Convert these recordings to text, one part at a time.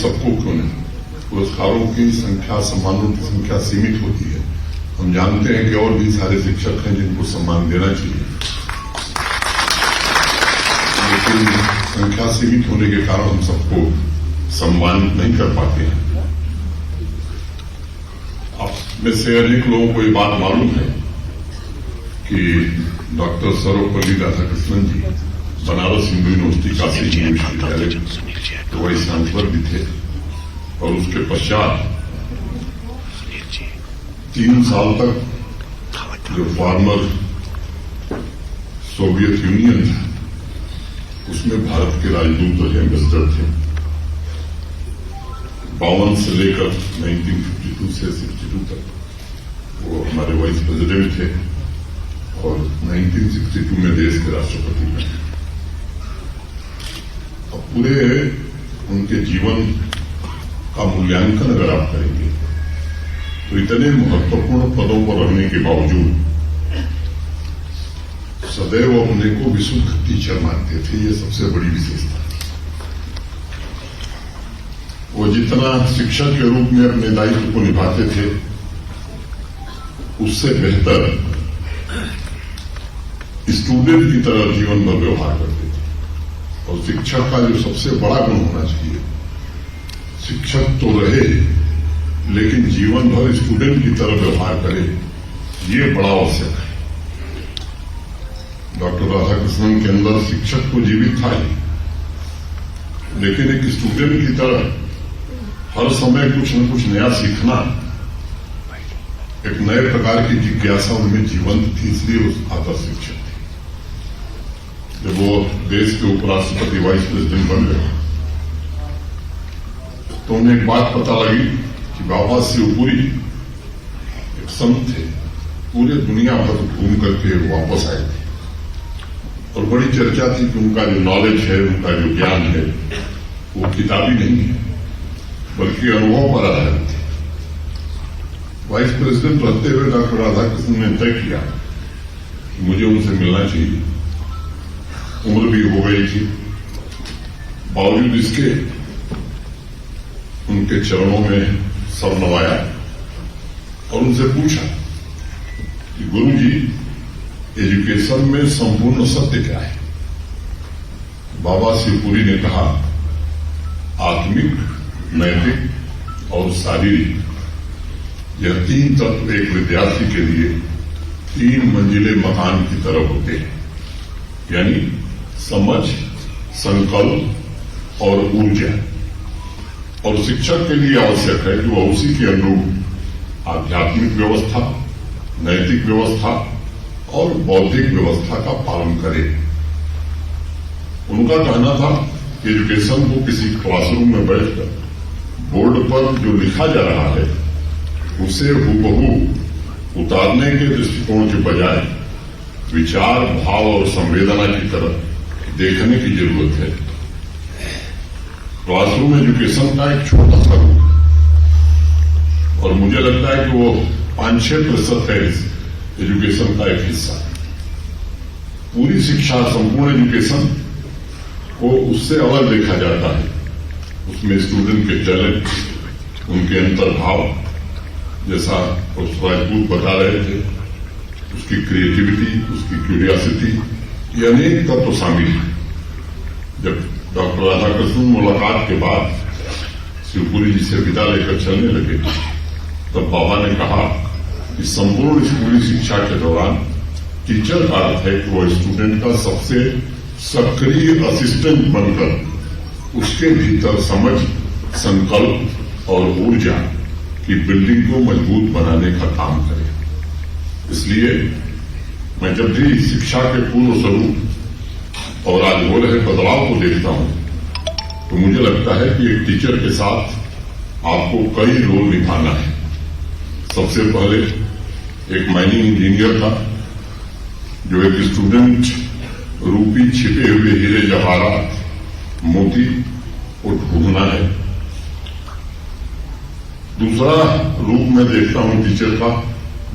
सबको क्यों नहीं, पुरस्कारों की संख्या, सम्मानों की संख्या सीमित होती है। हम जानते हैं कि और भी सारे शिक्षक हैं जिनको सम्मान देना चाहिए, लेकिन संख्या सीमित होने के कारण हम सबको सम्मानित नहीं कर पाते हैं। आप में से अनेक लोगों को ये बात मालूम है कि डॉक्टर सर्वपल्ली राधाकृष्णन जी बनारस हिंदू यूनिवर्सिटी काशी विश्वविद्यालय के वाइस चांसलर भी थे, और उसके पश्चात 3 साल तक जो फॉर्मर सोवियत यूनियन था उसमें भारत के राजदूत और एम्बेसडर थे। 52 से लेकर 1952 से 62 तक वो हमारे वाइस प्रेसिडेंट थे और 1962 में देश के राष्ट्रपति बने। अब पूरे उनके जीवन का मूल्यांकन अगर आप करेंगे तो इतने महत्वपूर्ण पदों पर रहने के बावजूद सदैव अपने को विशुद्ध टीचर मानते थे। ये सबसे बड़ी विशेषता थी। वो जितना शिक्षक के रूप में अपने दायित्व को निभाते थे उससे बेहतर स्टूडेंट की तरह जीवन भर व्यवहार करते थे। और शिक्षक का जो सबसे बड़ा गुण होना चाहिए, शिक्षक तो रहे लेकिन जीवन भर स्टूडेंट की तरह व्यवहार करे, ये बड़ा आवश्यक है। डॉक्टर राधाकृष्णन के अंदर शिक्षक तो जीवित था ही, लेकिन एक स्टूडेंट की तरह हर समय कुछ न कुछ नया सीखना, एक नए प्रकार की जिज्ञासा उनमें जीवंत थी, इसलिए उस आदर्श शिक्षक थे। जब वो देश के उपराष्ट्रपति वाइस प्रेसिडेंट बन गए तो उन्हें एक बात पता लगी कि बाबा शिवपुरी एक संत थे, पूरे दुनिया भर घूम करके वापस आए थे और बड़ी चर्चा थी कि उनका जो नॉलेज है, उनका जो ज्ञान है वो किताबी नहीं है बल्कि अनुभव पर आधारित है। वाइस प्रेसिडेंट रहते हुए डॉक्टर राधाकृष्णन ने तय किया कि मुझे उनसे मिलना चाहिए। उम्र भी हो गई थी, बावजूद इसके उनके चरणों में सर नवाया और उनसे पूछा कि गुरुजी, एजुकेशन में संपूर्ण सत्य क्या है? बाबा शिवपुरी ने कहा, आत्मिक, नैतिक और शारीरिक, यह 3 तत्व एक विद्यार्थी के लिए 3 मंजिले मकान की तरह होते हैं, यानी समझ, संकल्प और ऊर्जा। और शिक्षक के लिए आवश्यक है कि वह उसी के अनुरूप आध्यात्मिक व्यवस्था, नैतिक व्यवस्था और बौद्धिक व्यवस्था का पालन करे। उनका कहना था कि एजुकेशन को किसी क्लासरूम में बैठकर बोर्ड पर जो लिखा जा रहा है उसे हूबहू उतारने के दृष्टिकोण के बजाय विचार, भाव और संवेदना की तरफ देखने की जरूरत है। क्लासरूम एजुकेशन का एक छोटा सा रूप है और मुझे लगता है कि वो 5-6% है इस एजुकेशन का एक हिस्सा। पूरी शिक्षा, संपूर्ण एजुकेशन को उससे अलग देखा जाता है। उसमें स्टूडेंट के टैलेंट, उनके अंतर्भाव, जैसा प्रोफेसर राजपूत बता रहे थे, उसकी क्रिएटिविटी, उसकी क्यूरियोसिटी, ये अनेक तत्व शामिल है। जब डॉक्टर राधाकृष्णन मुलाकात के बाद शिवपुरी जी से विदा लेकर चलने लगे तब बाबा ने कहा कि संपूर्ण स्कूली शिक्षा के दौरान टीचर का अर्थ है कि वो स्टूडेंट का सबसे सक्रिय असिस्टेंट बनकर उसके भीतर समझ, संकल्प और ऊर्जा की बिल्डिंग को मजबूत बनाने का काम करे। इसलिए मैं जब भी शिक्षा के पूर्व स्वरूप और आज हो रहे बदलाव को देखता हूं तो मुझे लगता है कि एक टीचर के साथ आपको कई रोल निभाना है। सबसे पहले एक माइनिंग इंजीनियर था जो एक स्टूडेंट रूपी छिपे हुए हीरे जवाहरात, मोती को ढूंढना है। दूसरा रूप में देखता हूं टीचर का,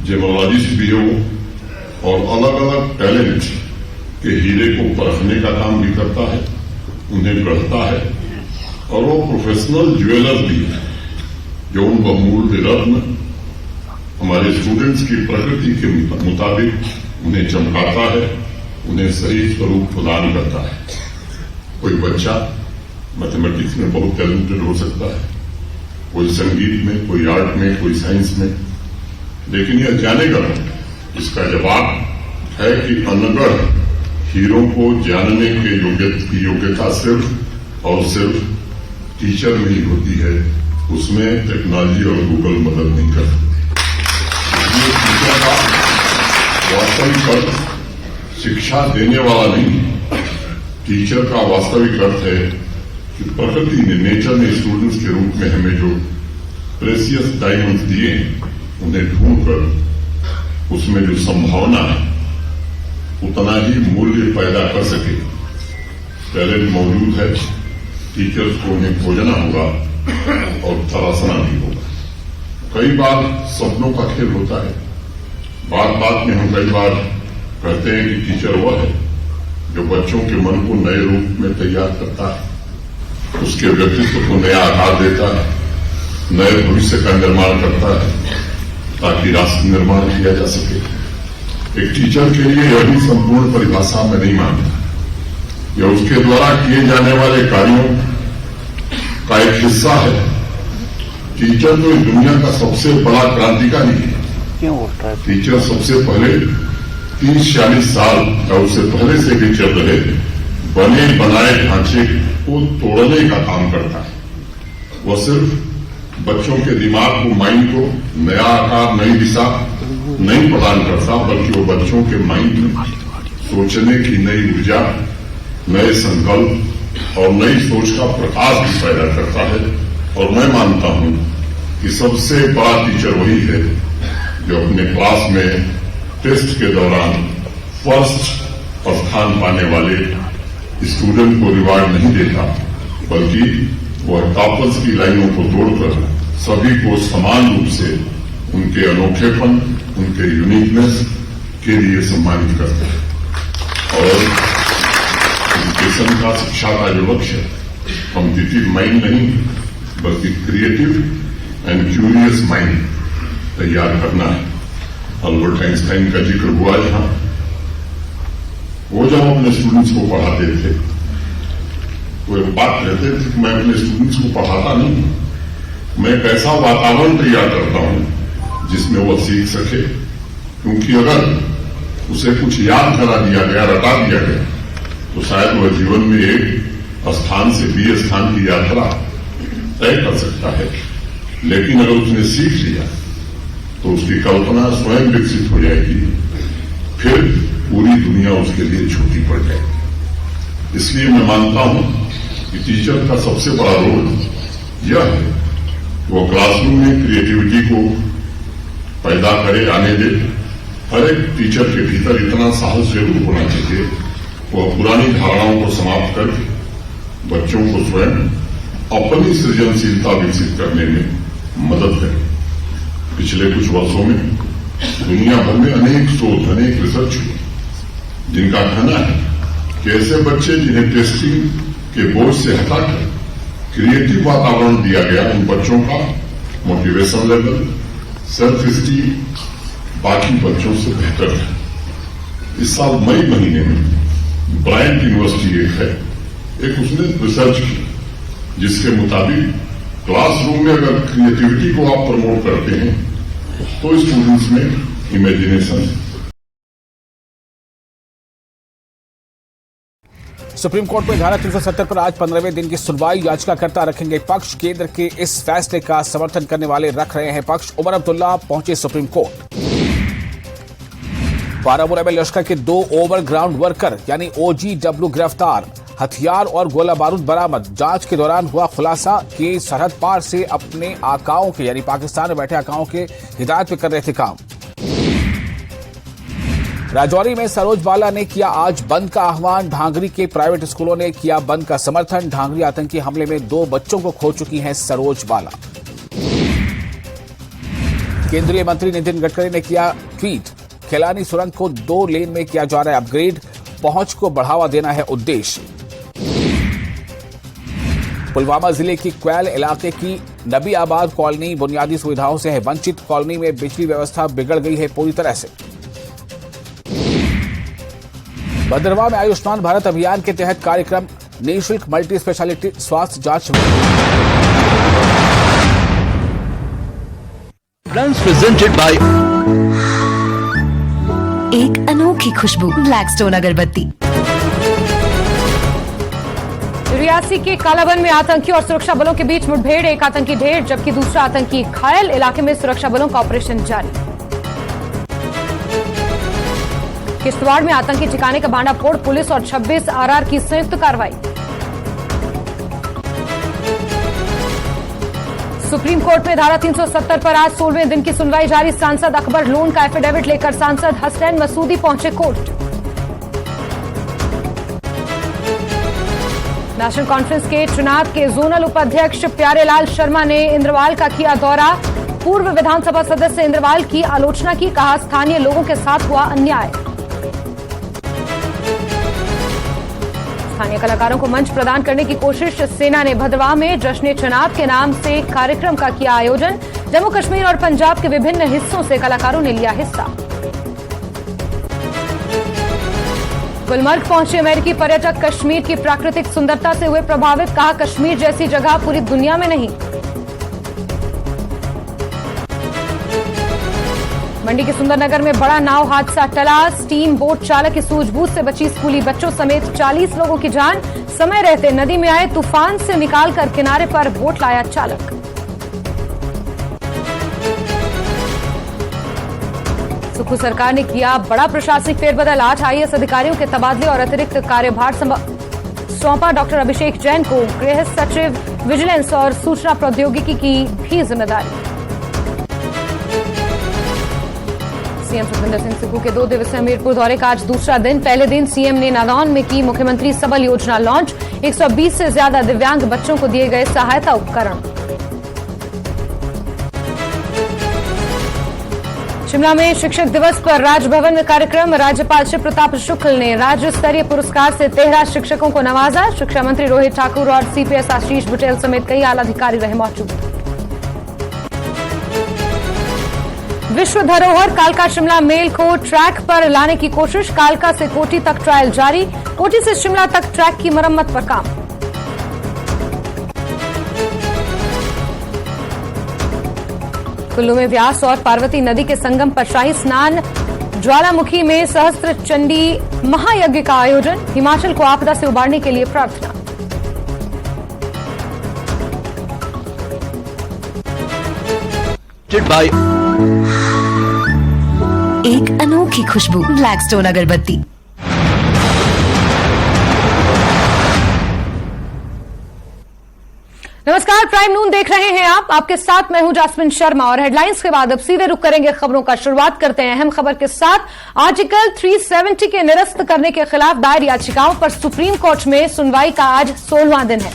जेमोलॉजिस्ट भी है वो और अलग अलग टैलेंट के हीरे को परखने का काम भी करता है, उन्हें गढ़ता है और वो प्रोफेशनल ज्वेलर भी है, जो उन बहुमूल्य रत्न हमारे स्टूडेंट्स की प्रकृति के मुताबिक उन्हें चमकाता है, उन्हें सही स्वरूप प्रदान करता है। कोई बच्चा मैथमेटिक्स में बहुत टैलेंटेड हो सकता है, कोई संगीत में, कोई आर्ट में, कोई साइंस में, लेकिन यह जानेगा इसका जवाब है कि अनगढ़ हीरो को जानने के योग्यता सिर्फ और सिर्फ टीचर में ही होती है, उसमें टेक्नोलॉजी और गूगल मदद नहीं कर सकती। टीचर का वास्तविक अर्थ शिक्षा देने वाला नहीं, टीचर का वास्तविक अर्थ है कि प्रकृति ने, नेचर ने स्टूडेंट्स के रूप में हमें जो प्रेसियस डायमंड्स दिए उन्हें ढूंढकर उसमें जो संभावना है उतना ही मूल्य पैदा कर सके। टैलेंट मौजूद है, टीचर्स को उन्हें खोजना होगा और तलाशना भी होगा। कई बार सपनों का खेल होता है। बात बात में हम कई बार कहते हैं कि टीचर वह है जो बच्चों के मन को नए रूप में तैयार करता है, उसके व्यक्तित्व को नया आकार देता है, नए भविष्य का निर्माण करता है ताकि राष्ट्र निर्माण किया जा सके। एक टीचर के लिए यह भी संपूर्ण परिभाषा में नहीं मानता, यह उसके द्वारा किए जाने वाले कार्यों का एक हिस्सा है। टीचर तो इस दुनिया का सबसे बड़ा क्रांतिकारी है। टीचर सबसे पहले 30-40 साल या उससे पहले से भी चल रहे बने बनाए ढांचे को तोड़ने का काम करता है। वह सिर्फ बच्चों के दिमाग को, माइंड को नया आकार, नई दिशा नहीं प्रदान करता, बल्कि वो बच्चों के माइंड में सोचने की नई ऊर्जा, नए संकल्प और नई सोच का प्रकाश भी पैदा करता है। और मैं मानता हूं कि सबसे बड़ा टीचर वही है जो अपने क्लास में टेस्ट के दौरान फर्स्ट स्थान पाने वाले स्टूडेंट को रिवार्ड नहीं देता, बल्कि वह टॉपर्स की लाइनों को तोड़कर सभी को समान रूप से उनके अनोखेपन, उनके यूनिकनेस के लिए सम्मानित करता है। और एजुकेशन का, शिक्षा का जो लक्ष्य कॉम्पिटिटिव माइंड नहीं बल्कि क्रिएटिव एंड क्यूरियस माइंड तैयार करना है। अल्बर्ट आइंस्टाइन का जिक्र हुआ जहां, वो जब अपने स्टूडेंट्स को पढ़ाते थे वो एक बात कहते थे कि मैं अपने स्टूडेंट्स को पढ़ाता नहीं, मैं एक ऐसा वातावरण तैयार करता हूं जिसमें वो सीख सके, क्योंकि अगर उसे कुछ याद करा दिया गया, रटा दिया गया, तो शायद वह जीवन में एक स्थान से बी स्थान की यात्रा तय कर सकता है। लेकिन अगर उसने सीख लिया तो उसकी कल्पना स्वयं विकसित हो जाएगी, फिर पूरी दुनिया उसके लिए छोटी पड़ जाएगी। इसलिए मैं मानता हूं कि टीचर का सबसे बड़ा रोल यह है वो क्लासरूम में क्रिएटिविटी को पैदा करे, आने दे। हर एक टीचर के भीतर इतना साहस जरूर होना चाहिए, वह पुरानी धारणाओं को समाप्त करके बच्चों को स्वयं अपनी सृजनशीलता विकसित करने में मदद करें। पिछले कुछ वर्षों में दुनिया भर में अनेक शोध, अनेक रिसर्च हुए जिनका कहना है कि ऐसे बच्चे जिन्हें टेस्टिंग के बोझ से हटाकर क्रिएटिव वातावरण दिया गया, उन बच्चों का मोटिवेशन लेवल, सेल्फ स्टीम बाकी बच्चों से बेहतर है। इस साल मई महीने में ब्रायंट यूनिवर्सिटी एक उसने रिसर्च की जिसके मुताबिक क्लासरूम में अगर क्रिएटिविटी को आप प्रमोट करते हैं तो स्टूडेंट्स में इमेजिनेशन। सुप्रीम कोर्ट में धारा 370 पर आज 15वें दिन की सुनवाई। याचिकाकर्ता रखेंगे पक्ष, केंद्र के इस फैसले का समर्थन करने वाले रख रहे हैं पक्ष। उमर अब्दुल्ला पहुंचे सुप्रीम कोर्ट। बारामूला में लश्कर के 2 ओवरग्राउंड वर्कर यानी OGW गिरफ्तार, हथियार और गोला बारूद बरामद। जांच के दौरान हुआ खुलासा कि सरहद पार से अपने आकाओं के यानी पाकिस्तान में बैठे आकाओं के हिदायत पे कर रहे थे काम। राजौरी में सरोज बाला ने किया आज बंद का आह्वान। ढांगरी के प्राइवेट स्कूलों ने किया बंद का समर्थन। ढांगरी आतंकी हमले में 2 बच्चों को खो चुकी हैं सरोज बाला। केंद्रीय मंत्री नितिन गडकरी ने किया ट्वीट, खिलानी सुरंग को 2 लेन में किया जा रहा है अपग्रेड, पहुंच को बढ़ावा देना है उद्देश्य। पुलवामा जिले की क्वैल इलाके की नबी आबाद कॉलोनी बुनियादी सुविधाओं से है वंचित। कॉलोनी में बिजली व्यवस्था बिगड़ गई है पूरी तरह से। भद्रवाह में आयुष्मान भारत अभियान के तहत कार्यक्रम निःशुल्क मल्टी स्पेशलिटी स्वास्थ्य जांच प्रेजेंटेड बाय एक अनोखी खुशबू ब्लैकस्टोन अगरबत्ती। रियासी के कालाबन में आतंकी और सुरक्षा बलों के बीच मुठभेड़, एक आतंकी ढेर जबकि दूसरा आतंकी घायल। इलाके में सुरक्षा बलों का ऑपरेशन जारी। किश्तवाड़ में आतंकी ठिकाने का भांडाफोड़, पुलिस और 26 आरआर की संयुक्त कार्रवाई। सुप्रीम कोर्ट में धारा 370 पर आज 16वें दिन की सुनवाई जारी। सांसद अकबर लोन का एफिडेविट लेकर सांसद हसनैन मसूदी पहुंचे कोर्ट। नेशनल कॉन्फ्रेंस के चुनाव के जोनल उपाध्यक्ष प्यारेलाल शर्मा ने इंद्रवाल का किया दौरा। पूर्व विधानसभा सदस्य इंद्रवाल की आलोचना की, कहा स्थानीय लोगों के साथ हुआ अन्याय। स्थानीय कलाकारों को मंच प्रदान करने की कोशिश, सेना ने भद्रवाह में जश्न चुनाव के नाम से कार्यक्रम का किया आयोजन। जम्मू कश्मीर और पंजाब के विभिन्न हिस्सों से कलाकारों ने लिया हिस्सा। गुलमर्ग पहुंचे अमेरिकी पर्यटक, कश्मीर की प्राकृतिक सुंदरता से हुए प्रभावित, कहा कश्मीर जैसी जगह पूरी दुनिया में नहीं। मंडी के सुंदरनगर में बड़ा नाव हादसा टला, स्टीम बोट चालक की सूझबूझ से बची स्कूली बच्चों समेत 40 लोगों की जान। समय रहते नदी में आए तूफान से निकालकर किनारे पर बोट लाया चालक। सुखू सरकार ने किया बड़ा प्रशासनिक फेरबदल, 8 आईएएस अधिकारियों के तबादले और अतिरिक्त कार्यभार सौंपा। डॉक्टर अभिषेक जैन को गृह सचिव, विजिलेंस और सूचना प्रौद्योगिकी की भी जिम्मेदारी। सीएम सुखविंदर सिंह सुक्खू के 2 दिवसीय हमीरपुर दौरे का आज दूसरा दिन। पहले दिन सीएम ने नादौन में की मुख्यमंत्री सबल योजना लॉन्च। 120 से ज्यादा दिव्यांग बच्चों को दिए गए सहायता उपकरण। शिमला में शिक्षक दिवस पर राजभवन में कार्यक्रम। राज्यपाल शिव प्रताप शुक्ल ने राज्य स्तरीय पुरस्कार से 13 शिक्षकों को नवाजा। शिक्षा मंत्री रोहित ठाकुर और सीपीएस आशीष बुटेल समेत कई आला अधिकारी रहे मौजूद। विश्व धरोहर कालका शिमला मेल को ट्रैक पर लाने की कोशिश। कालका से कोटी तक ट्रायल जारी। कोटी से शिमला तक ट्रैक की मरम्मत पर काम। कुल्लू में व्यास और पार्वती नदी के संगम पर शाही स्नान। ज्वालामुखी में सहस्त्र चंडी महायज्ञ का आयोजन। हिमाचल को आपदा से उबारने के लिए प्रार्थना। एक अनोखी खुशबू ब्लैकस्टोन अगरबत्ती। नमस्कार, प्राइम नून देख रहे हैं आप। आपके साथ मैं हूं जास्मिन शर्मा और हेडलाइंस के बाद अब सीधे रुक करेंगे खबरों का। शुरुआत करते हैं अहम खबर के साथ। आर्टिकल 370 के निरस्त करने के खिलाफ दायर याचिकाओं पर सुप्रीम कोर्ट में सुनवाई का आज 16वां दिन है।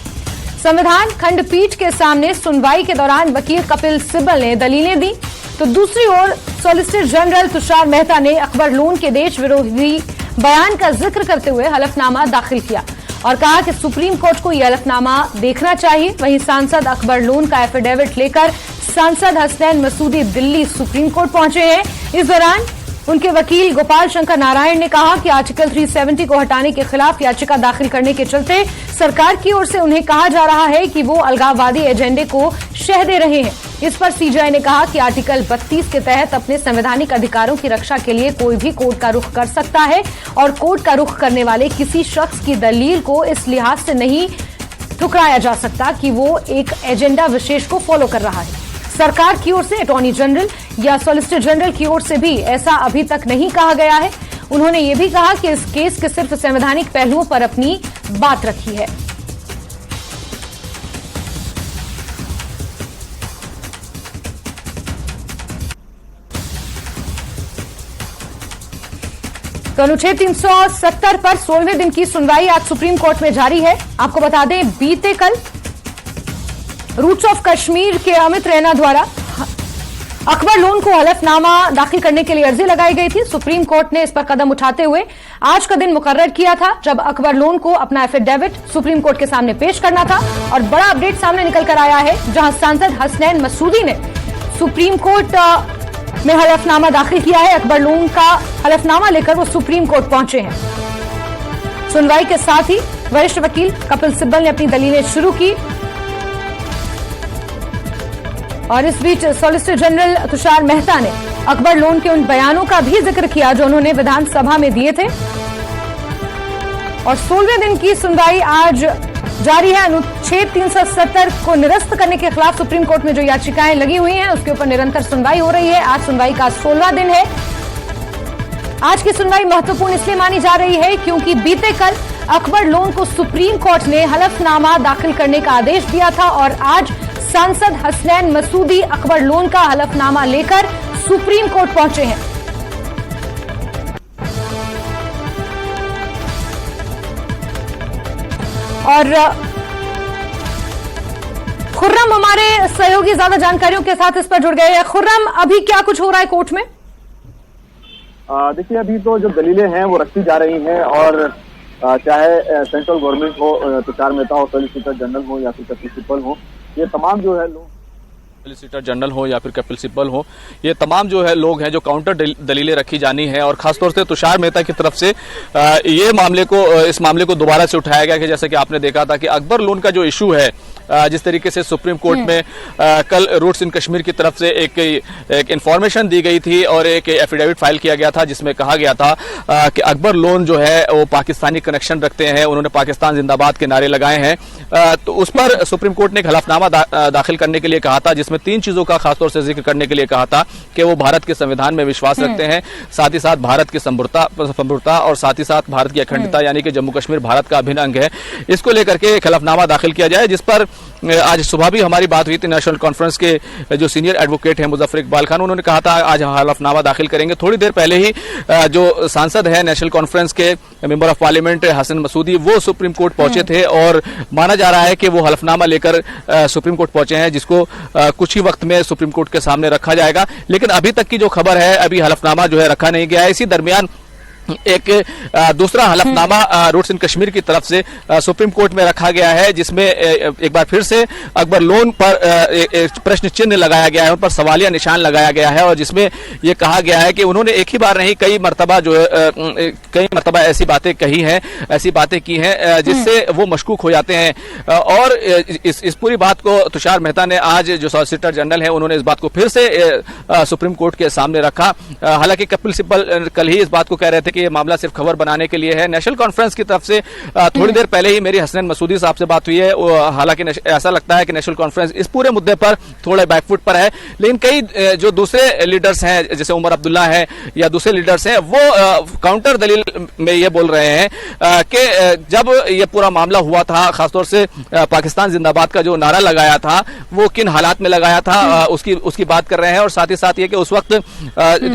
संविधान खंडपीठ के सामने सुनवाई के दौरान वकील कपिल सिब्बल ने दलीलें दी, तो दूसरी ओर सॉलिसिटर जनरल तुषार मेहता ने अकबर लोन के देश विरोधी बयान का जिक्र करते हुए हलफनामा दाखिल किया और कहा कि सुप्रीम कोर्ट को यह हलफनामा देखना चाहिए। वहीं सांसद अकबर लोन का एफिडेविट लेकर सांसद हसनैन मसूदी दिल्ली सुप्रीम कोर्ट पहुंचे हैं। इस दौरान उनके वकील गोपाल शंकर नारायण ने कहा कि आर्टिकल 370 को हटाने के खिलाफ याचिका दाखिल करने के चलते सरकार की ओर से उन्हें कहा जा रहा है कि वो अलगाववादी एजेंडे को शह दे रहे हैं। इस पर सीजेआई ने कहा कि आर्टिकल 32 के तहत अपने संवैधानिक अधिकारों की रक्षा के लिए कोई भी कोर्ट का रुख कर सकता है और कोर्ट का रुख करने वाले किसी शख्स की दलील को इस लिहाज से नहीं ठुकराया जा सकता कि वो एक एजेंडा विशेष को फॉलो कर रहा है। सरकार की ओर से अटॉर्नी जनरल या सॉलिसिटर जनरल की ओर से भी ऐसा अभी तक नहीं कहा गया है। उन्होंने ये भी कहा कि इस केस के सिर्फ संवैधानिक पहलुओं पर अपनी बात रखी है। तो अनुच्छेद 370 पर 16वें दिन की सुनवाई आज सुप्रीम कोर्ट में जारी है। आपको बता दें, बीते कल रूट्स ऑफ कश्मीर के अमित रैना द्वारा अकबर लोन को हलफनामा दाखिल करने के लिए अर्जी लगाई गई थी। सुप्रीम कोर्ट ने इस पर कदम उठाते हुए आज का दिन मुकर्रर किया था जब अकबर लोन को अपना एफिडेविट सुप्रीम कोर्ट के सामने पेश करना था। और बड़ा अपडेट सामने निकल कर आया है, जहां सांसद हसनैन मसूदी ने सुप्रीम कोर्ट में हलफनामा दाखिल किया है। अकबर लोन का हलफनामा लेकर वो सुप्रीम कोर्ट पहुंचे हैं। सुनवाई के साथ ही वरिष्ठ वकील कपिल सिब्बल ने अपनी दलीलें शुरू की और इस बीच सॉलिसिटर जनरल तुषार मेहता ने अकबर लोन के उन बयानों का भी जिक्र किया जो उन्होंने विधानसभा में दिए थे। और 16वें दिन की सुनवाई आज जारी है। अनुच्छेद 370 को निरस्त करने के खिलाफ सुप्रीम कोर्ट में जो याचिकाएं लगी हुई हैं उसके ऊपर निरंतर सुनवाई हो रही है। आज सुनवाई का 16वां दिन है। आज की सुनवाई महत्वपूर्ण इसलिए मानी जा रही है क्योंकि बीते कल अकबर लोन को सुप्रीम कोर्ट ने हलफनामा दाखिल करने का आदेश दिया था और आज सांसद हसनैन मसूदी अकबर लोन का हलफनामा लेकर सुप्रीम कोर्ट पहुंचे हैं। और खुर्रम हमारे सहयोगी ज्यादा जानकारियों के साथ इस पर जुड़ गए हैं। खुर्रम, अभी क्या कुछ हो रहा है कोर्ट में? देखिए, अभी तो जो दलीलें हैं वो रखी जा रही हैं और चाहे सेंट्रल गवर्नमेंट हो, तुषार मेहता हो, सॉलिसिटर जनरल हो या फिर कपिल सिब्बल हो, ये तमाम जो है लोग सॉलिसिटर जनरल हो या फिर कपिल सिब्बल हो, ये तमाम जो है लोग हैं जो काउंटर दलीलें रखी जानी है। और खासतौर से तुषार मेहता की तरफ से इस मामले को दोबारा से उठाया गया कि जैसे कि आपने देखा था कि अकबर लोन का जो इशू है, जिस तरीके से सुप्रीम कोर्ट में कल रूट्स इन कश्मीर की तरफ से एक इंफॉर्मेशन दी गई थी और एक एफिडेविट फाइल किया गया था जिसमें कहा गया था कि अकबर लोन जो है वो पाकिस्तानी कनेक्शन रखते हैं, उन्होंने पाकिस्तान जिंदाबाद के नारे लगाए हैं। तो उस पर सुप्रीम कोर्ट ने एक हलफनामा दाखिल करने के लिए कहा था जिसमें 3 चीजों का खासतौर से जिक्र करने के लिए कहा था कि वो भारत के संविधान में विश्वास रखते हैं, साथ ही साथ भारत की संप्रभुता और साथ ही साथ भारत की अखंडता यानी कि जम्मू कश्मीर भारत का अभिन्न अंग है। इसको लेकर के एक हलफनामा दाखिल किया जाए, जिस पर आज सुबह भी हमारी बात हुई थी। नेशनल कॉन्फ्रेंस के जो सीनियर एडवोकेट हैं मुजफ्फर इकबाल खान, उन्होंने कहा था आज हलफनामा दाखिल करेंगे। थोड़ी देर पहले ही जो सांसद है नेशनल कॉन्फ्रेंस के member of parliament Hasan Masoodi, वो सुप्रीम कोर्ट पहुंचे थे और माना जा रहा है कि वो हलफनामा लेकर सुप्रीम कोर्ट पहुंचे हैं, जिसको कुछ ही वक्त में सुप्रीम कोर्ट के सामने रखा जाएगा। लेकिन अभी तक की जो खबर है, अभी हलफनामा जो है रखा नहीं गया है। इसी दरमियान एक दूसरा हलफनामा रूट्स इन कश्मीर की तरफ से सुप्रीम कोर्ट में रखा गया है, जिसमें एक बार फिर से अकबर लोन पर प्रश्न चिन्ह लगाया गया है, उन पर सवालिया निशान लगाया गया है और जिसमें यह कहा गया है कि उन्होंने एक ही बार नहीं कई मरतबा ऐसी बातें कही हैं, ऐसी बातें की हैं जिससे वो मशकूक हो जाते हैं। और इस पूरी बात को तुषार मेहता ने आज जो सॉलिसिटर जनरल है उन्होंने इस बात को फिर से सुप्रीम कोर्ट के सामने रखा। हालांकि कपिल सिब्बल कल ही इस बात को कह रहे थे कि ये मामला सिर्फ खबर बनाने के लिए है। नेशनल कॉन्फ्रेंस की तरफ से थोड़ी देर पहले ही मेरी हसनैन मसूदी साहब से बात हुई है। हालांकि ऐसा लगता है कि नेशनल कॉन्फ्रेंस इस पूरे मुद्दे पर थोड़े बैकफुट पर है, लेकिन कई जो दूसरे लीडर्स हैं जैसे उमर अब्दुल्ला है या दूसरे लीडर्स हैं, वो काउंटर दलील में ये बोल रहे हैं कि जब ये पूरा मामला हुआ था, खासतौर से पाकिस्तान जिंदाबाद का जो नारा लगाया था वो किन हालात में लगाया था उसकी बात कर रहे हैं। और साथ ही साथ ये कि उस वक्त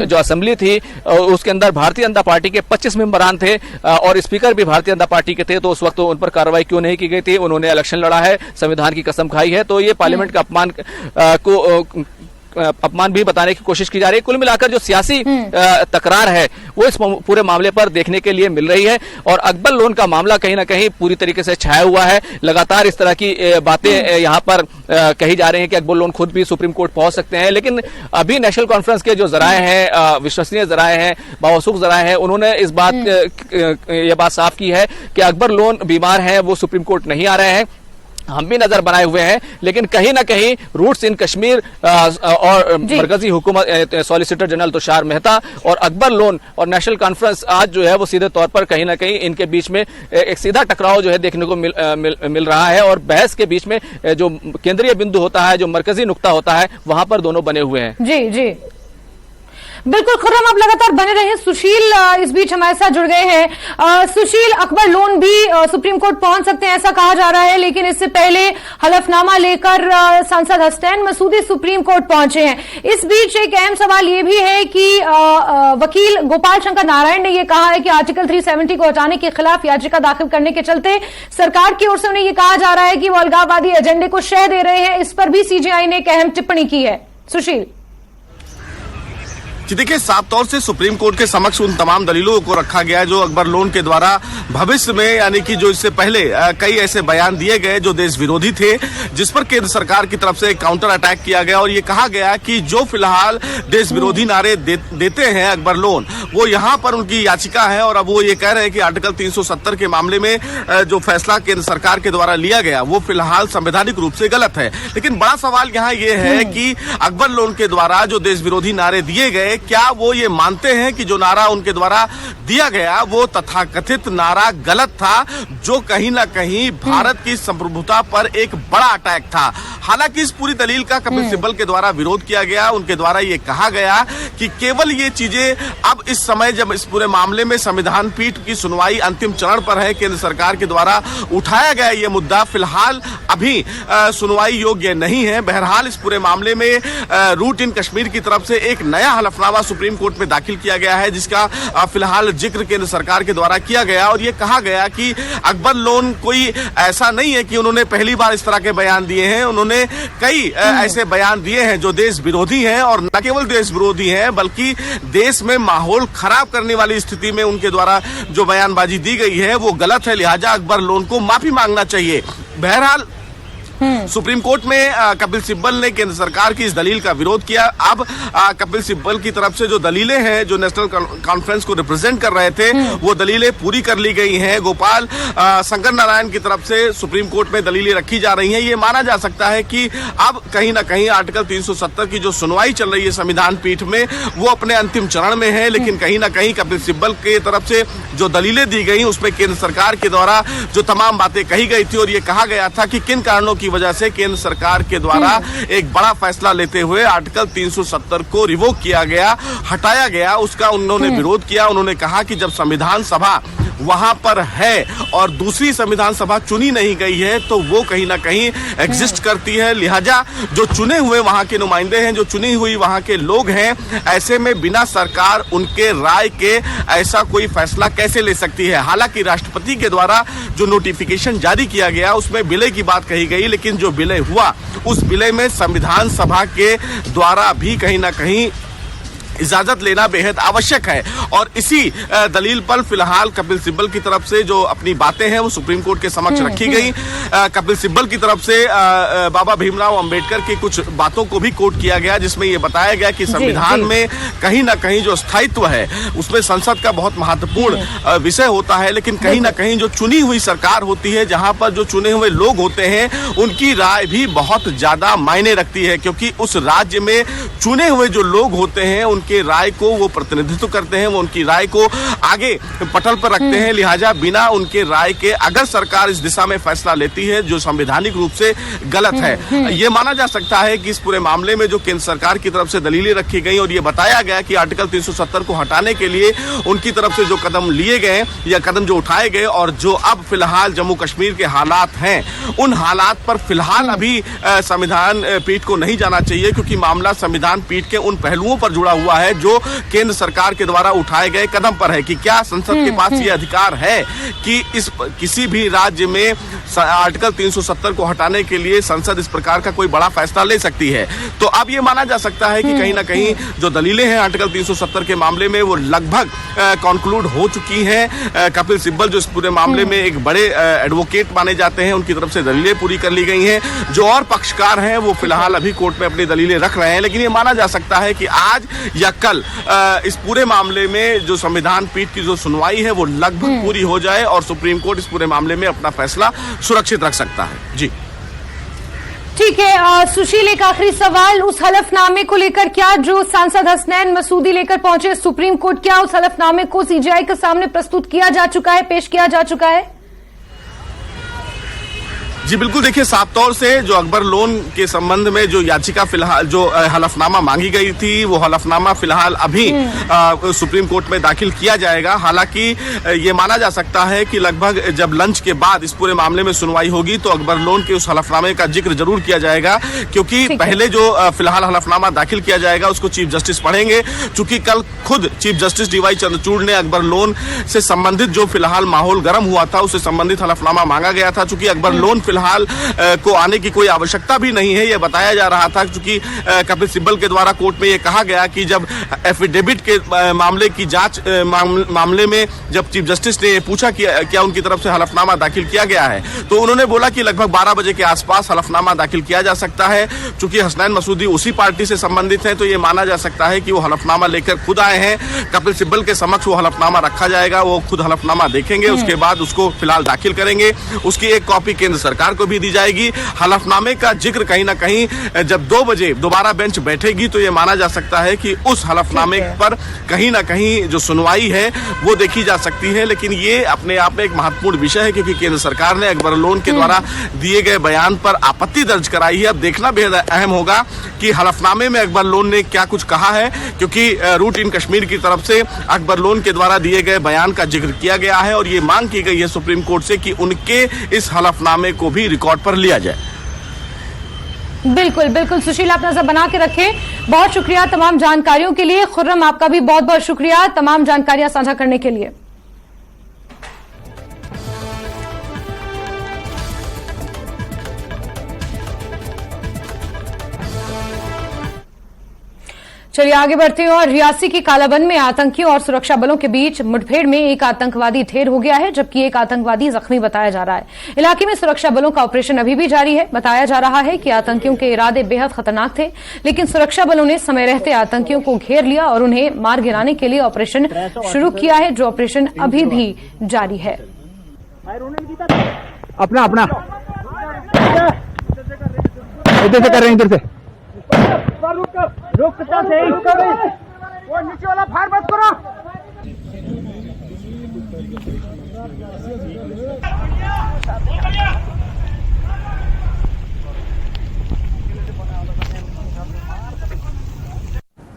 जो असेंबली थी उसके अंदर भारतीय जनता पार्टी के 25 मेंबरान थे और स्पीकर भी भारतीय जनता पार्टी के थे, तो उस वक्त उन पर कार्रवाई क्यों नहीं की गई थी? उन्होंने इलेक्शन लड़ा है, संविधान की कसम खाई है, तो ये पार्लियामेंट का अपमान भी बताने की कोशिश की जा रही है। कुल मिलाकर जो सियासी तकरार है वो इस पूरे मामले पर देखने के लिए मिल रही है और अकबर लोन का मामला कहीं ना कहीं पूरी तरीके से छाया हुआ है। लगातार इस तरह की बातें यहाँ पर कही जा रही हैं कि अकबर लोन खुद भी सुप्रीम कोर्ट पहुंच सकते हैं, लेकिन अभी नेशनल कॉन्फ्रेंस के जो जराए हैं, विश्वसनीय जराए हैं, बावसूख जराए हैं, उन्होंने इस ये बात साफ की है कि अकबर लोन बीमार हैं, वो सुप्रीम कोर्ट नहीं आ रहे हैं। हम भी नजर बनाए हुए हैं, लेकिन कहीं ना कहीं रूट्स इन कश्मीर और मरकजी हुकूमत सॉलिसिटर जनरल तुषार मेहता और अकबर लोन और नेशनल कॉन्फ्रेंस आज जो है वो सीधे तौर पर कहीं ना कहीं इनके बीच में एक सीधा टकराव जो है देखने को मिल रहा है और बहस के बीच में जो केंद्रीय बिंदु होता है, जो मरकजी नुक्ता होता है, वहां पर दोनों बने हुए हैं। जी जी बिल्कुल खुर्रम, आप लगातार बने रहे। सुशील इस बीच हमारे साथ जुड़ गए हैं। सुशील, अकबर लोन भी सुप्रीम कोर्ट पहुंच सकते हैं ऐसा कहा जा रहा है, लेकिन इससे पहले हलफनामा लेकर सांसद हसनैन मसूदी सुप्रीम कोर्ट पहुंचे हैं। इस बीच एक अहम सवाल ये भी है कि वकील गोपाल शंकर नारायण ने यह कहा है कि आर्टिकल 370 को हटाने के खिलाफ याचिका दाखिल करने के चलते सरकार की ओर से उन्हें यह कहा जा रहा है कि वो अलगाववादी एजेंडे को शह दे रहे हैं। इस पर भी सीजेआई ने एक अहम टिप्पणी की है। सुशील, जी देखिए, साफ तौर से सुप्रीम कोर्ट के समक्ष उन तमाम दलीलों को रखा गया जो अकबर लोन के द्वारा भविष्य में, यानी कि जो इससे पहले कई ऐसे बयान दिए गए जो देश विरोधी थे, जिस पर केंद्र सरकार की तरफ से काउंटर अटैक किया गया और ये कहा गया कि जो फिलहाल देश विरोधी नारे देते हैं अकबर लोन, वो यहाँ पर उनकी याचिका है और अब वो ये कह रहे हैं कि आर्टिकल 370 के मामले में जो फैसला केंद्र सरकार के द्वारा लिया गया वो फिलहाल संवैधानिक रूप से गलत है। लेकिन बड़ा सवाल यहाँ ये है कि अकबर लोन के द्वारा जो देश विरोधी नारे दिए गए, क्या वो ये मानते हैं कि जो नारा उनके द्वारा दिया गया वो तथाकथित नारा गलत था, जो कहीं ना कहीं भारत की संप्रभुता पर एक बड़ा अटैक था। हालांकि इस पूरी दलील का कपिल सिब्बल के द्वारा विरोध किया गया। उनके द्वारा ये कहा गया कि केवल ये चीजें अब इस समय जब इस पूरे मामले में संविधान पीठ की सुनवाई अंतिम चरण पर है, केंद्र सरकार के द्वारा उठाया गया ये मुद्दा फिलहाल अभी सुनवाई योग्य नहीं है। बहरहाल इस पूरे मामले में रूट इन कश्मीर की तरफ से एक नया हलफनामा सुप्रीम कोर्ट में दाखिल किया गया है, जिसका फिलहाल जिक्र केंद्र सरकार के द्वारा किया गया और ये कहा गया कि अकबर लोन कोई ऐसा नहीं है कि उन्होंने पहली बार इस तरह के बयान दिए हैं। उन्होंने कई ऐसे बयान दिए हैं जो देश विरोधी हैं और न केवल देश विरोधी हैं बल्कि देश में माहौल खराब करने वाली स्थिति में उनके द्वारा जो बयानबाजी दी गई है वो गलत है, लिहाजा अकबर लोन को माफी मांगना चाहिए। बहरहाल सुप्रीम कोर्ट में कपिल सिब्बल ने केंद्र सरकार की इस दलील का विरोध किया। अब कपिल सिब्बल की तरफ से जो दलीलें हैं, जो नेशनल कॉन्फ्रेंस को रिप्रेजेंट कर रहे थे, वो दलीलें पूरी कर ली गई हैं। गोपाल शंकर नारायण की तरफ से सुप्रीम कोर्ट में दलीलें रखी जा रही हैं। ये माना जा सकता है कि अब कहीं ना कहीं आर्टिकल 370 की जो सुनवाई चल रही है संविधान पीठ में, वो अपने अंतिम चरण में है। लेकिन कहीं ना कहीं कपिल सिब्बल की तरफ से जो दलीलें दी गई उसमें केंद्र सरकार के द्वारा जो तमाम बातें कही गई थी और ये कहा गया था कि किन कारणों की वजह से केंद्र सरकार के द्वारा एक बड़ा फैसला लेते हुए आर्टिकल 370 को रिवोक किया गया, हटाया गया, उसका उन्होंने विरोध किया। उन्होंने कहा कि जब संविधान सभा वहां पर है और दूसरी संविधान सभा चुनी नहीं गई है तो वो कहीं ना कहीं एग्जिस्ट करती है, लिहाजा जो चुने हुए वहां के नुमाइंदे हैं, जो चुनी हुई वहां के लोग हैं, ऐसे में बिना सरकार उनके राय के ऐसा कोई फैसला कैसे ले सकती है। हालांकि राष्ट्रपति के द्वारा जो नोटिफिकेशन जारी किया गया उसमें विलय की बात कही गई, लेकिन जो विलय हुआ उस विलय में संविधान सभा के द्वारा भी कहीं ना कहीं इजाजत लेना बेहद आवश्यक है। और इसी दलील पर फिलहाल कपिल सिब्बल की तरफ से जो अपनी बातें हैं वो सुप्रीम कोर्ट के समक्ष रखी गई। कपिल सिब्बल की तरफ से बाबा भीमराव अंबेडकर की कुछ बातों को भी कोट किया गया, जिसमें ये बताया गया कि संविधान में कहीं ना कहीं जो स्थायित्व है उसमें संसद का बहुत महत्वपूर्ण विषय होता है, लेकिन कहीं ना कहीं जो चुनी हुई सरकार होती है, जहां पर जो चुने हुए लोग होते हैं, उनकी राय भी बहुत ज्यादा मायने रखती है, क्योंकि उस राज्य में चुने हुए जो लोग होते हैं उनके राय को वो प्रतिनिधित्व करते हैं, वो उनकी राय को आगे पटल पर रखते हैं। लिहाजा बिना उनके राय के अगर सरकार इस दिशा में फैसला लेती है जो संवैधानिक रूप से गलत है, ये माना जा सकता है कि इस पूरे मामले में जो केंद्र सरकार की तरफ से दलीलें रखी गई और ये बताया गया कि आर्टिकल 370 को हटाने के लिए उनकी तरफ से जो कदम लिए गए या कदम जो उठाए गए और जो अब फिलहाल जम्मू कश्मीर के हालात हैं, उन हालात पर फिलहाल अभी संविधान पीठ को नहीं जाना चाहिए, क्योंकि मामला संविधान पीठ के उन पहलुओं पर जुड़ा हुआ है जो केंद्र सरकार के द्वारा उठाए गए कदम पर है कि क्या संसद के पास ये अधिकार है कि इस किसी भी राज्य में आर्टिकल 370 को हटाने के लिए संसद इस प्रकार का कोई बड़ा फैसला ले सकती है। तो अब ये माना जा सकता है कि कहीं ना कहीं जो दलीलें हैं आर्टिकल 370 के मामले में वो लगभग कॉन्क्लूड हो चुकी हैं। कपिल सिब्बल जो इस पूरे मामले में एक बड़े एडवोकेट माने जाते हैं, उनकी तरफ से दलीलें पूरी कर ली गई हैं। जो और पक्षकार हैं वो फिलहाल अभी कोर्ट में अपनी दलीलें रख रहे हैं, लेकिन ये माना जा सकता है कि आज या कल इस पूरे मामले में जो संविधान पीठ की जो सुनवाई है वो लगभग पूरी हो जाए और सुप्रीम कोर्ट इस पूरे मामले में अपना फैसला सुरक्षित रख सकता है। जी ठीक है। सुशील, एक आखिरी सवाल, उस हलफनामे को लेकर क्या जो सांसद हसनैन मसूदी लेकर पहुंचे सुप्रीम कोर्ट, क्या उस हलफनामे को सीजीआई के सामने प्रस्तुत किया जा चुका है, पेश किया जा चुका है? जी बिल्कुल, देखिए साफ तौर से जो अकबर लोन के संबंध में जो याचिका फिलहाल जो हलफनामा मांगी गई थी वो हलफनामा फिलहाल अभी सुप्रीम कोर्ट में दाखिल किया जाएगा। हालांकि ये माना जा सकता है कि लगभग जब लंच के बाद इस पूरे मामले में सुनवाई होगी तो अकबर लोन के उस हलफनामे का जिक्र जरूर किया जाएगा, क्योंकि पहले जो फिलहाल हलफनामा दाखिल किया जाएगा उसको चीफ जस्टिस पढ़ेंगे। चूंकि कल खुद चीफ जस्टिस डीवाई चंद्रचूड़ ने अकबर लोन से संबंधित जो फिलहाल माहौल गर्म हुआ था उससे संबंधित हलफनामा मांगा गया था। चूंकि अकबर लोन फिलहाल को आने की कोई आवश्यकता भी नहीं है। यह बताया जा रहा था क्योंकि कपिल सिब्बल के द्वारा कोर्ट में यह कहा गया कि जब एफिडेविट के मामले की जांच मामले में जब चीफ जस्टिस ने पूछा कि क्या उनकी तरफ से हलफनामा दाखिल किया गया है, तो उन्होंने बोला कि लगभग 12 बजे के आसपास हलफनामा दाखिल किया जा सकता है। चूंकि हसनैन मसूदी उसी पार्टी से संबंधित है, तो ये माना जा सकता है कि वो हलफनामा लेकर खुद आए हैं। कपिल सिब्बल के समक्ष वो हलफनामा रखा जाएगा, वो खुद हलफनामा देखेंगे, उसके बाद उसको फिलहाल दाखिल करेंगे। उसकी एक कॉपी केंद्र सरकार को भी दी जाएगी। हलफनामे का जिक्र कहीं ना कहीं जब 2 बजे दोबारा बेंच बैठेगी तो ये माना जा सकता है कि उस हलफनामे पर कहीं ना कहीं जो सुनवाई है वो देखी जा सकती है। लेकिन ये अपने आप में एक महत्वपूर्ण विषय है क्योंकि केंद्र सरकार ने अकबर लोन के द्वारा दिए गए बयान पर आपत्ति दर्ज कराई है। अब देखना बेहद अहम होगा कि हलफनामे में अकबर लोन ने क्या कुछ कहा है, क्योंकि रूट इन कश्मीर की तरफ से अकबर लोन के द्वारा दिए गए बयान का जिक्र किया गया है और ये मांग की गई है सुप्रीम कोर्ट से कि उनके इस हलफनामे को भी रिकॉर्ड पर लिया जाए। बिल्कुल बिल्कुल सुशील, आप नजर बना के रखें। बहुत शुक्रिया तमाम जानकारियों के लिए। खुर्रम, आपका भी बहुत बहुत शुक्रिया तमाम जानकारियां साझा करने के लिए। चलिए आगे बढ़ते हैं और रियासी की कालाबन में आतंकियों और सुरक्षा बलों के बीच मुठभेड़ में एक आतंकवादी ढेर हो गया है, जबकि एक आतंकवादी जख्मी बताया जा रहा है। इलाके में सुरक्षा बलों का ऑपरेशन अभी भी जारी है। बताया जा रहा है कि आतंकियों के इरादे बेहद खतरनाक थे, लेकिन सुरक्षा बलों ने समय रहते आतंकियों को घेर लिया और उन्हें मार गिराने के लिए ऑपरेशन शुरू किया है, जो ऑपरेशन अभी भी जारी है। अपना अपना इधर से कर रहे हैं, इधर से रुक वो नीचे वाला फायर मत करो।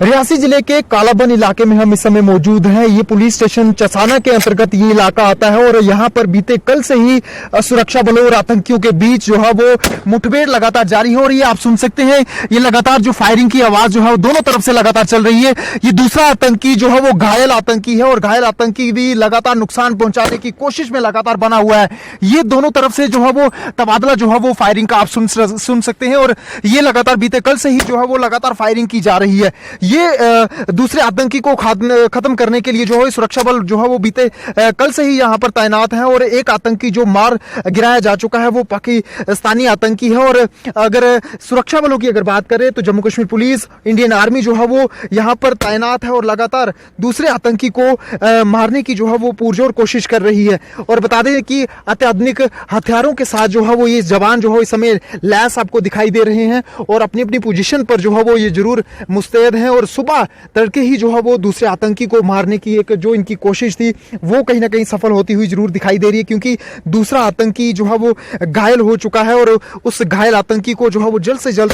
रियासी जिले के कालाबन इलाके में हम इस समय मौजूद हैं। ये पुलिस स्टेशन चसाना के अंतर्गत ये इलाका आता है और यहाँ पर बीते कल से ही सुरक्षा बलों और आतंकियों के बीच जो है वो मुठभेड़ लगातार जारी है और ये आप सुन सकते हैं, ये लगातार जो फायरिंग की आवाज जो है वो दोनों तरफ से लगातार चल रही है। ये दूसरा आतंकी जो है वो घायल आतंकी है और घायल आतंकी भी लगातार नुकसान पहुंचाने की कोशिश में लगातार बना हुआ है। ये दोनों तरफ से जो है वो तबादला जो है वो फायरिंग का आप सुन सकते हैं और ये लगातार बीते कल से ही जो है वो लगातार फायरिंग की जा रही है। ये दूसरे आतंकी को खत्म करने के लिए जो है सुरक्षा बल जो है वो बीते कल से ही यहाँ पर तैनात है और एक आतंकी जो मार गिराया जा चुका है वो पाकिस्तानी आतंकी है। और अगर सुरक्षा बलों की अगर बात करें तो Jammu Kashmir police, Indian army जो है वो यहाँ पर तैनात है और लगातार दूसरे आतंकी को मारने की जो है वो पुरजोर कोशिश कर रही है। और बता दें कि अत्याधुनिक हथियारों के साथ जो है वो ये जवान जो है इस समय लैस आपको दिखाई दे रहे हैं और अपनी अपनी पोजीशन पर जो है वो ये जरूर मुस्तैद हैं। और सुबह तड़के ही जो है वो दूसरे आतंकी को मारने की एक जो इनकी कोशिश थी वो कहीं ना कहीं सफल होती हुई जरूर दिखाई दे रही है, क्योंकि दूसरा आतंकी जो है वो घायल हो चुका है और उस घायल आतंकी को जो है वो जल्द से जल्द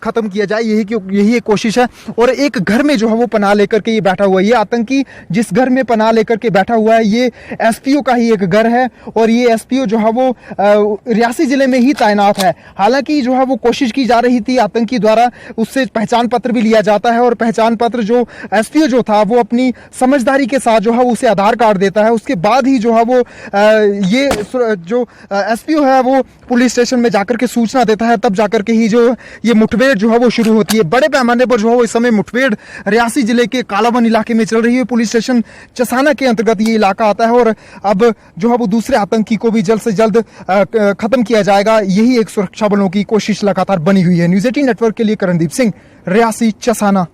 खत्म किया जाए, यही एक कोशिश है। और एक घर में जो है वो पनाह लेकर के ये बैठा हुआ है। ये आतंकी जिस घर में पनाह लेकर के बैठा हुआ है ये एसपीओ का ही एक घर है और ये एसपीओ जो है वो रियासी जिले में ही तैनात है। हालांकि जो है वो कोशिश की जा रही थी आतंकी द्वारा, उससे पहचान पत्र भी लिया जाता है और पहचान पत्र जो एसपीओ जो था वो अपनी समझदारी के साथ जो है उसे आधार कार्ड देता है। उसके बाद ही जो है वो ये जो एसपीओ है वो पुलिस स्टेशन में जाकर के सूचना देता है, तब जाकर के ही जो ये मुठभेड़ जो है वो शुरू होती है। बड़े पैमाने पर जो है वो इस समय मुठभेड़ रियासी जिले के कालाबन इलाके में चल रही है। पुलिस स्टेशन चसाना के अंतर्गत ये इलाका आता है और अब जो है वो दूसरे आतंकी को भी जल्द से जल्द खत्म किया जाएगा, यही एक सुरक्षा बलों की कोशिश लगातार बनी हुई है। न्यूज़ 18 नेटवर्क के लिए करणदीप सिंह, रियासी चसाना।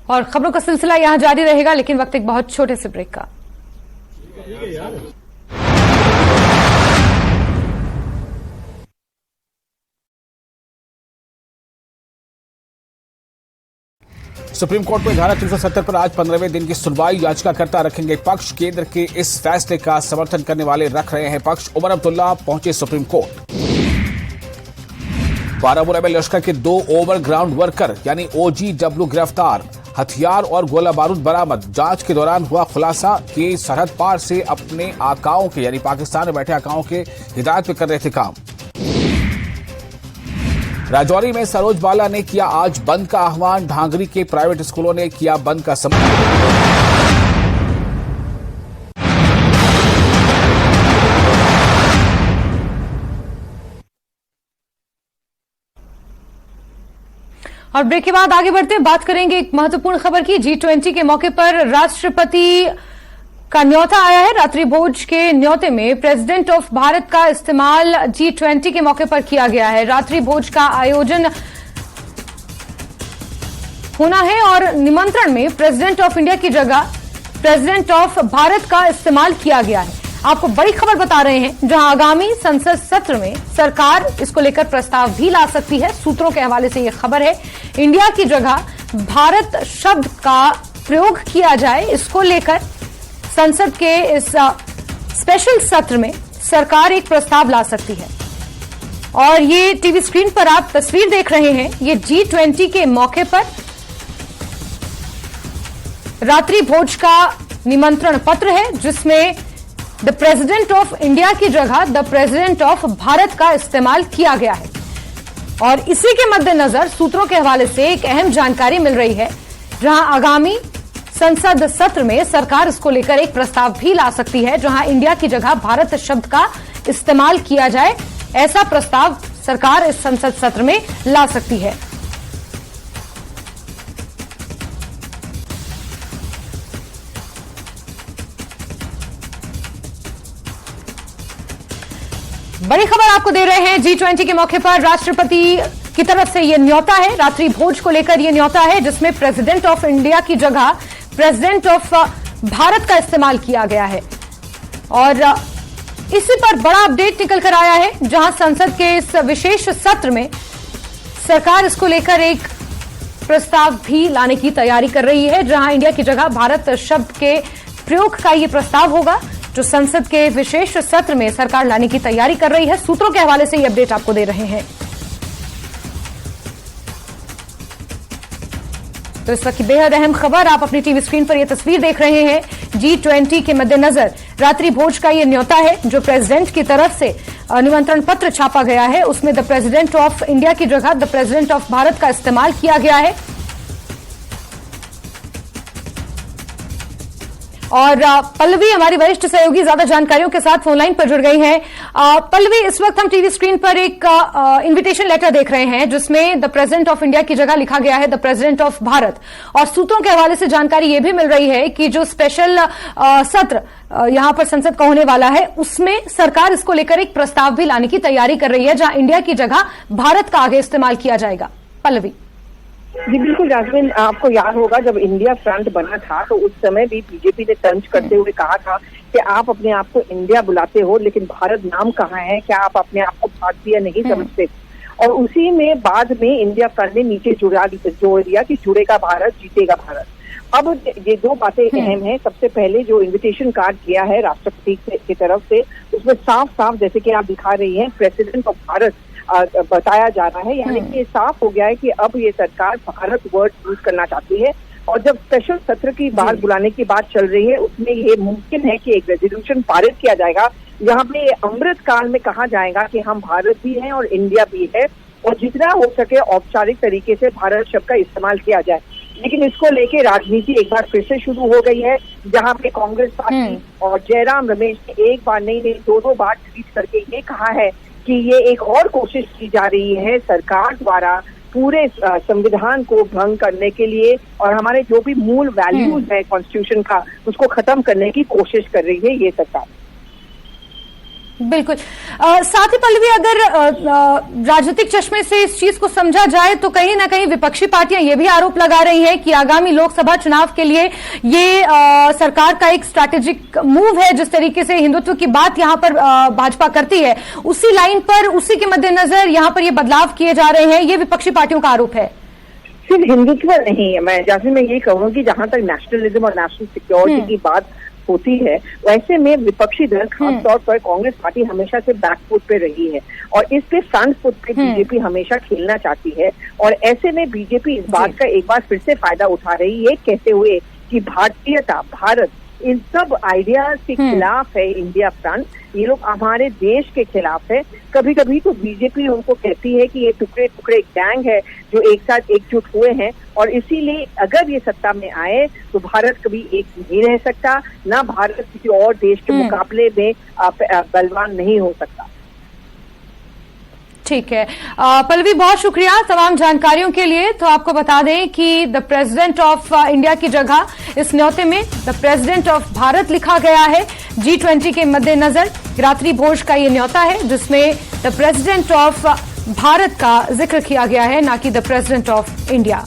और खबरों का सिलसिला यहां जारी रहेगा, लेकिन वक्त एक बहुत छोटे से ब्रेक का। सुप्रीम कोर्ट में धारा 370 पर आज 15वें दिन की सुनवाई। याचिकाकर्ता रखेंगे पक्ष। केंद्र के इस फैसले का समर्थन करने वाले रख रहे हैं पक्ष। उमर अब्दुल्ला पहुंचे सुप्रीम कोर्ट। बारामूला में लश्कर के 2 ओवरग्राउंड वर्कर यानी OGW गिरफ्तार। हथियार और गोला बारूद बरामद। जांच के दौरान हुआ खुलासा कि सरहद पार से अपने आकाओं के यानी पाकिस्तान में बैठे आकाओं के हिदायत पे कर रहे थे काम। राजौरी में सरोज बाला ने किया आज बंद का आह्वान। ढांगरी के प्राइवेट स्कूलों ने किया बंद का समर्थन। और ब्रेक के बाद आगे बढ़ते हैं, बात करेंगे एक महत्वपूर्ण खबर की। G20 के मौके पर राष्ट्रपति का न्योता आया है। रात्रि भोज के न्योते में प्रेसिडेंट ऑफ भारत का इस्तेमाल G20 के मौके पर किया गया है। रात्रि भोज का आयोजन होना है और निमंत्रण में प्रेसिडेंट ऑफ इंडिया की जगह प्रेसिडेंट ऑफ भारत का इस्तेमाल किया गया है। आपको बड़ी खबर बता रहे हैं, जहां आगामी संसद सत्र में सरकार इसको लेकर प्रस्ताव भी ला सकती है। सूत्रों के हवाले से यह खबर है, इंडिया की जगह भारत शब्द का प्रयोग किया जाए, इसको लेकर संसद के इस स्पेशल सत्र में सरकार एक प्रस्ताव ला सकती है। और ये टीवी स्क्रीन पर आप तस्वीर देख रहे हैं, ये G20 के मौके पर रात्रि भोज का निमंत्रण पत्र है, जिसमें द प्रेसिडेंट ऑफ इंडिया की जगह द प्रेसिडेंट ऑफ भारत का इस्तेमाल किया गया है। और इसी के मद्देनजर सूत्रों के हवाले से एक अहम जानकारी मिल रही है, जहां आगामी संसद सत्र में सरकार इसको लेकर एक प्रस्ताव भी ला सकती है, जहां इंडिया की जगह भारत शब्द का इस्तेमाल किया जाए। ऐसा प्रस्ताव सरकार इस संसद सत्र में ला सकती है। बड़ी खबर आपको दे रहे हैं, G20 के मौके पर राष्ट्रपति की तरफ से यह न्योता है। रात्रि भोज को लेकर यह न्योता है, जिसमें प्रेसिडेंट ऑफ इंडिया की जगह प्रेसिडेंट ऑफ भारत का इस्तेमाल किया गया है। और इसी पर बड़ा अपडेट निकल कर आया है, जहां संसद के इस विशेष सत्र में सरकार इसको लेकर एक प्रस्ताव भी लाने की तैयारी कर रही है, जहां इंडिया की जगह भारत शब्द के प्रयोग का यह प्रस्ताव होगा, जो संसद के विशेष सत्र में सरकार लाने की तैयारी कर रही है। सूत्रों के हवाले से ये अपडेट आपको दे रहे हैं। तो इस वक्त की बेहद अहम खबर, आप अपनी टीवी स्क्रीन पर यह तस्वीर देख रहे हैं। G20 के मद्देनजर रात्रि भोज का यह न्योता है, जो प्रेसिडेंट की तरफ से निमंत्रण पत्र छापा गया है, उसमें द प्रेसिडेंट ऑफ इंडिया की जगह द प्रेसिडेंट ऑफ भारत का इस्तेमाल किया गया है। और पल्लवी हमारी वरिष्ठ सहयोगी ज्यादा जानकारियों के साथ फोनलाइन पर जुड़ गई हैं। पल्लवी, इस वक्त हम टीवी स्क्रीन पर एक इनविटेशन लेटर देख रहे हैं, जिसमें द प्रेसिडेंट ऑफ इंडिया की जगह लिखा गया है द प्रेसिडेंट ऑफ भारत। और सूत्रों के हवाले से जानकारी यह भी मिल रही है कि जो स्पेशल सत्र यहां पर संसद का होने वाला है, उसमें सरकार इसको लेकर एक प्रस्ताव भी लाने की तैयारी कर रही है, जहां इंडिया की जगह भारत का आगे इस्तेमाल किया जाएगा। पल्लवी। जी बिल्कुल जासमीन, आपको याद होगा जब इंडिया फ्रंट बना था तो उस समय भी बीजेपी ने तंज करते हुए कहा था कि आप अपने आप को इंडिया बुलाते हो, लेकिन भारत नाम कहाँ है, क्या आप अपने आप को भारतीय नहीं समझते? और उसी में बाद में इंडिया फ्रंट ने नीचे जोड़ दिया कि जुड़ेगा भारत, जीतेगा भारत। अब ये दो बातें अहम हैं। सबसे पहले जो इन्विटेशन कार्ड किया है राष्ट्रपति की तरफ से, उसमें साफ साफ जैसे कि आप दिखा रही हैं प्रेसिडेंट ऑफ भारत बताया जा रहा है, यानी कि ये साफ हो गया है कि अब ये सरकार भारत वर्ड यूज करना चाहती है। और जब स्पेशल सत्र की बात बुलाने की बात चल रही है, उसमें ये मुमकिन है कि एक रेजोल्यूशन पारित किया जाएगा, जहाँ पे अमृत काल में कहा जाएगा कि हम भारत भी हैं और इंडिया भी है, और जितना हो सके औपचारिक तरीके से भारत शब्द का इस्तेमाल किया जाए। लेकिन इसको लेके राजनीति एक बार फिर से शुरू हो गई है, जहाँ पे कांग्रेस पार्टी और जयराम रमेश ने एक बार नहीं दो बार ट्वीट करके ये कहा है कि ये एक और कोशिश की जा रही है सरकार द्वारा पूरे संविधान को भंग करने के लिए, और हमारे जो भी मूल वैल्यूज है कॉन्स्टिट्यूशन का, उसको खत्म करने की कोशिश कर रही है ये सरकार। बिल्कुल। साथ ही पल्लवी, अगर राजनीतिक चश्मे से इस चीज को समझा जाए तो कहीं ना कहीं विपक्षी पार्टियां ये भी आरोप लगा रही हैं कि आगामी लोकसभा चुनाव के लिए ये सरकार का एक स्ट्रैटेजिक मूव है। जिस तरीके से हिंदुत्व की बात यहां पर भाजपा करती है, उसी लाइन पर, उसी के मद्देनजर यहां पर ये बदलाव किए जा रहे हैं, ये विपक्षी पार्टियों का आरोप है। सिर्फ हिंदुत्व नहीं है, जैसे मैं ये कहूँगी जहां तक नेशनलिज्म और नेशनल सिक्योरिटी की बात होती है, वैसे में विपक्षी दल खासतौर पर कांग्रेस पार्टी हमेशा से बैकफुट पे रही है, और इस पे फ्रंट फुट पे बीजेपी हमेशा खेलना चाहती है। और ऐसे में बीजेपी इस बात का एक बार फिर से फायदा उठा रही है, कहते हुए कि भारतीयता, भारत, इन सब आइडियाज के खिलाफ है इंडिया फ्रंट। ये लोग हमारे देश के खिलाफ है। कभी कभी तो बीजेपी उनको कहती है कि ये टुकड़े टुकड़े गैंग है जो एक साथ एकजुट हुए हैं, और इसीलिए अगर ये सत्ता में आए तो भारत कभी एक नहीं रह सकता, ना भारत किसी और देश के मुकाबले में बलवान नहीं हो सकता। ठीक है पल्लवी, बहुत शुक्रिया तमाम जानकारियों के लिए। तो आपको बता दें कि द प्रेसिडेंट ऑफ इंडिया की जगह इस न्योते में द प्रेसिडेंट ऑफ भारत लिखा गया है। G20 के मद्देनजर रात्रि भोज का ये न्योता है जिसमें द प्रेसिडेंट ऑफ भारत का जिक्र किया गया है, ना कि द प्रेसिडेंट ऑफ इंडिया।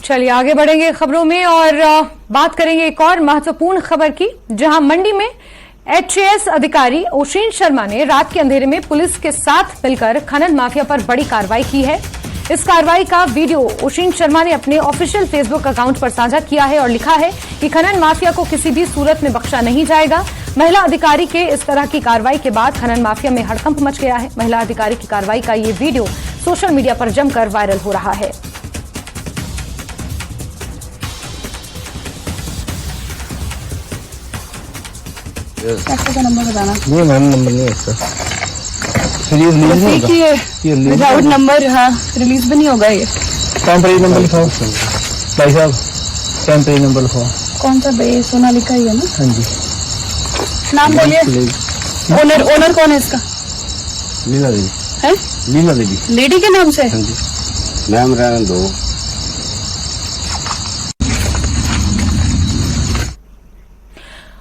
चलिए आगे बढ़ेंगे खबरों में और बात करेंगे एक और महत्वपूर्ण खबर की, जहां मंडी में HAS अधिकारी ओशिन शर्मा ने रात के अंधेरे में पुलिस के साथ मिलकर खनन माफिया पर बड़ी कार्रवाई की है। इस कार्रवाई का वीडियो ओशिन शर्मा ने अपने ऑफिशियल फेसबुक अकाउंट पर साझा किया है और लिखा है कि खनन माफिया को किसी भी सूरत में बख्शा नहीं जाएगा। महिला अधिकारी के इस तरह की कार्रवाई के बाद खनन माफिया में हड़कंप मच गया है। महिला अधिकारी की कार्रवाई का ये वीडियो सोशल मीडिया पर जमकर वायरल हो रहा है। का नंबर बताना। ये मैम नंबर नहीं है इसका, रिलीज नहीं होगा ये विदाउट नंबर। हाँ, रिलीज भी नहीं होगा ये। टेम्परेरी नंबर लिखाओ भाई साहब, टेम्परेरी नंबर लिखाओ। कौन सा भाई? सोनालिका ही है ना? हाँ जी। नाम बोलिए। ओनर कौन है इसका? लीला देवी है? लीला देवी लेडी के नाम से? हाँ जी। मैम रहने दो।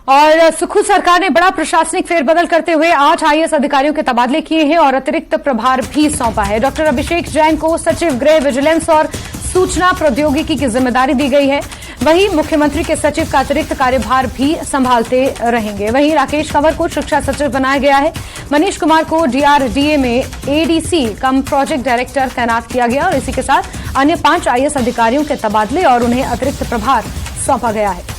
और सुखू सरकार ने बड़ा प्रशासनिक फेरबदल करते हुए 8 IAS अधिकारियों के तबादले किए हैं और अतिरिक्त प्रभार भी सौंपा है। डॉक्टर अभिषेक जैन को सचिव गृह, विजिलेंस और सूचना प्रौद्योगिकी की जिम्मेदारी दी गई है। वहीं मुख्यमंत्री के सचिव का अतिरिक्त कार्यभार भी संभालते रहेंगे। वहीं राकेश कंवर को शिक्षा सचिव बनाया गया है। मनीष कुमार को DRDA में ADC कम प्रोजेक्ट डायरेक्टर तैनात किया गया और इसी के साथ अन्य 5 IAS अधिकारियों के तबादले और उन्हें अतिरिक्त प्रभार सौंपा गया है।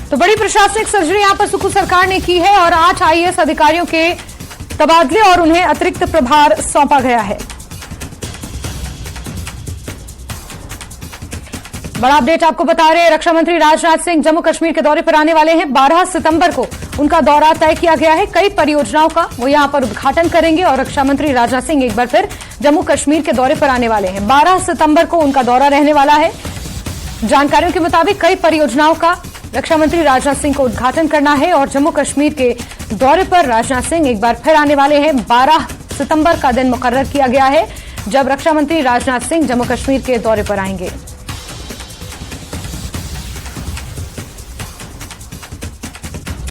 तो बड़ी प्रशासनिक सर्जरी यहां पर सुखू सरकार ने की है और 8 IAS अधिकारियों के तबादले और उन्हें अतिरिक्त प्रभार सौंपा गया है। बड़ा अपडेट आपको बता रहे हैं, रक्षा मंत्री राजनाथ सिंह जम्मू कश्मीर के दौरे पर आने वाले हैं। 12 सितंबर को उनका दौरा तय किया गया है। कई परियोजनाओं का वो यहां पर उद्घाटन करेंगे और रक्षा मंत्री राजनाथ सिंह एक बार फिर जम्मू कश्मीर के दौरे पर आने वाले हैं। 12 सितंबर को उनका दौरा रहने वाला है। जानकारियों के मुताबिक कई परियोजनाओं का रक्षा मंत्री राजनाथ सिंह को उद्घाटन करना है और जम्मू कश्मीर के दौरे पर राजनाथ सिंह एक बार फिर आने वाले हैं। 12 सितंबर का दिन मुकर्रर किया गया है जब रक्षा मंत्री राजनाथ सिंह जम्मू कश्मीर के दौरे पर आएंगे।